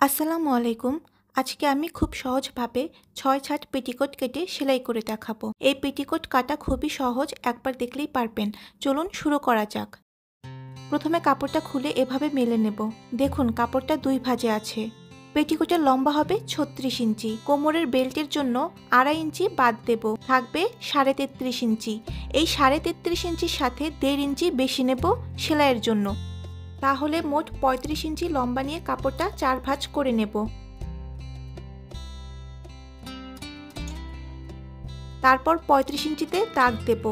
আসসালামু আলাইকুম। আজকে আমি খুব সহজভাবে ৬ ছাট পেটিকোট কেটে সেলাই করে দেখাবো। এই পেটিকোট কাটা খুবই সহজ, একবার দেখলেই পারবেন। চলুন শুরু করা যাক। প্রথমে কাপড়টা খুলে এভাবে মেলে নেব। দেখুন কাপড়টা ২ ভাঁজে আছে। পেটিকোটের লম্বা হবে ৩৬ ইঞ্চি। কোমরের বেল্টের জন্য ২.৫ ইঞ্চি বাদ দেব, থাকবে ৩.৫ ইঞ্চি। এই ৩.৫ ইঞ্চির সাথে ১.৫ ইঞ্চি বেশি নেব সেলাইয়ের জন্য। তাহলে মোট ৩৫ ইঞ্চি লম্বা নিয়ে কাপড়টা ৪ ভাঁজ করে নেব। তারপর ৩৫ ইঞ্চিতে দাগ দেব।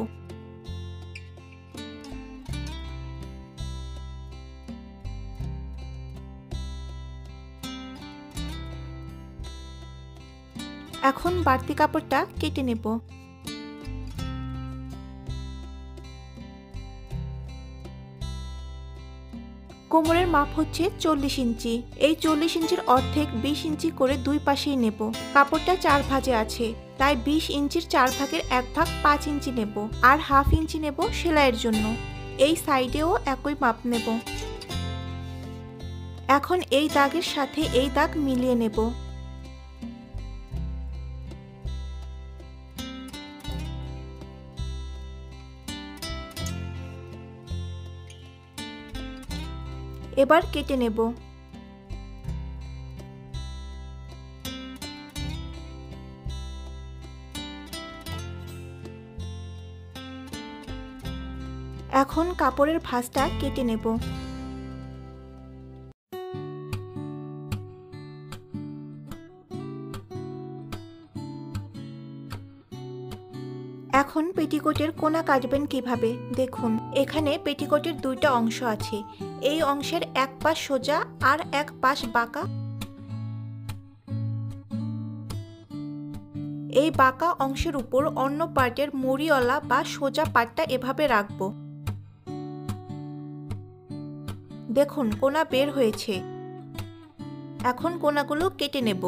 এখন বাড়তি কাপড়টা কেটে নেব। কোমরের মাপ হচ্ছে ৪০ ইঞ্চি। এই ৪০ ইঞ্চির অর্ধেক ২০ ইঞ্চি করে দুই পাশেই নেব। কাপড়টা ৪ ভাঁজে আছে, তাই ২০ ইঞ্চির ৪ ভাগের ১ ভাগ ৫ ইঞ্চি নেব, আর হাফ ইঞ্চি নেব সেলাইয়ের জন্য। এই সাইডেও একই মাপ নেব। এখন এই দাগের সাথে এই দাগ মিলিয়ে নেব। এবার কেটে নেব। এখন কাপড়ের ভাঁজটা কেটে নেব। এখন পেটিকোটের কোনা কাটবেন কিভাবে দেখুন। এখানে পেটিকোটের দুইটা অংশ আছে। এই অংশের এক পাশ সোজা আর এক পাশ বাঁকা। এই বাঁকা অংশের উপর অন্য পার্টের মুড়িওয়ালা বা সোজা পার্টটা এভাবে রাখবো। দেখুন কোনা বের হয়েছে। এখন কোনাগুলো কেটে নেব।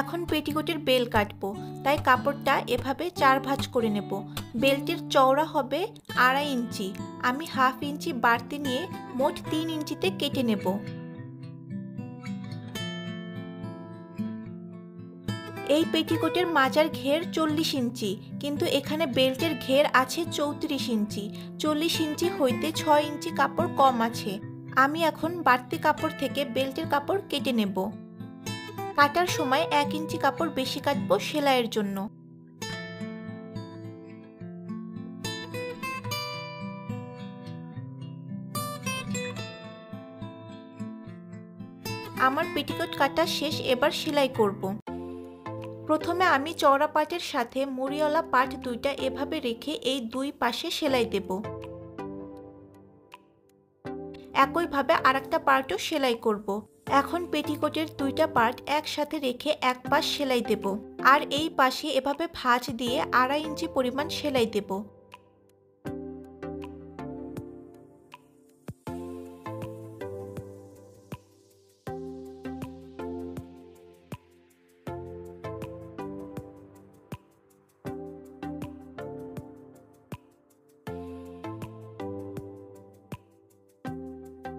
এখন পেটিকোটের বেল কাটবো, তাই কাপড়টা এভাবে ৪ ভাঁজ করে নেব। বেল্টের চওড়া হবে ২.৫ ইঞ্চি। আমি হাফ ইঞ্চি বাড়তি নিয়ে মোট ৩ ইঞ্চিতে কেটে নেব। এই পেটিকোটের মাজার ঘের ৪০ ইঞ্চি, কিন্তু এখানে বেল্টের ঘের আছে ৩৪ ইঞ্চি। ৪০ ইঞ্চি হইতে ৬ ইঞ্চি কাপড় কম আছে। আমি এখন বাড়তি কাপড় থেকে বেল্টের কাপড় কেটে নেব। কাটার সময় ১ ইঞ্চি কাপড় বেশি কাটবো সেলাইয়ের জন্য। আমার পেটিকোট কাটা শেষ, এবার সেলাই করব। প্রথমে আমি চওড়া পাটের সাথে মুড়িওয়ালা পাট দুইটা এভাবে রেখে এই দুই পাশে সেলাই দেব। একইভাবে আরেকটা পার্টও সেলাই করব। এখন পেটিকোটের দুইটা পার্ট একসাথে রেখে এক পাশ সেলাই দেব, আর এই পাশে এভাবে ভাঁজ দিয়ে ২.৫ ইঞ্চি পরিমাণ সেলাই দেব।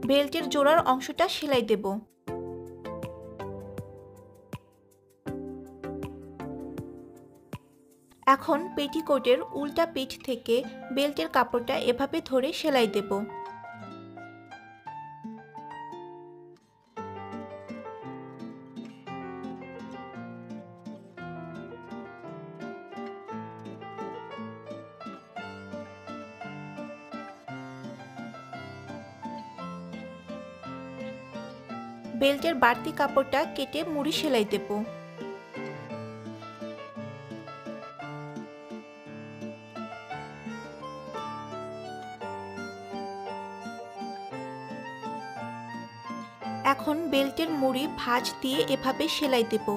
বেল্টের জোড়ার অংশটা সেলাই দেব। এখন পেটিকোটের উল্টা পিঠ থেকে বেল্টের কাপড়টা এভাবে ধরে সেলাই দেব। বেল্টের বাড়তি কাপড়টা কেটে মুড়ি সেলাই দেব। এখন বেল্টের মুড়ি ভাঁজ দিয়ে এভাবে সেলাই দেব।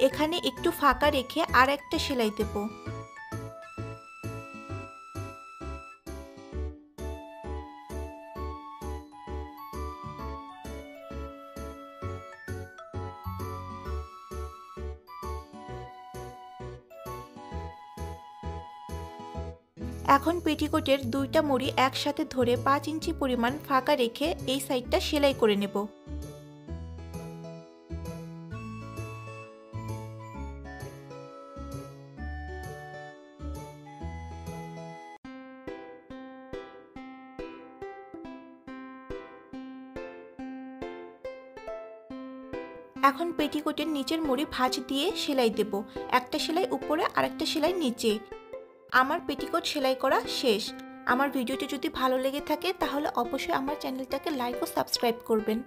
এখানে একটু ফাঁকা রেখে আর একটা সেলাই দেব। এখন পেটিকোটের দুইটা মুড়ি একসাথে ধরে 5 ইঞ্চি পরিমাণ ফাঁকা রেখে এই সাইডটা সেলাই করে নেব। এখন পেটিকোটের নিচের মুড়ি ভাঁজ দিয়ে সেলাই দেব। একটা সেলাই উপরে আর একটা সেলাই নিচে। আমার পেটিকোট সেলাই করা শেষ। আমার ভিডিওটি যদি ভালো লেগে থাকে তাহলে অবশ্যই আমার চ্যানেলটাকে লাইক ও সাবস্ক্রাইব করবেন।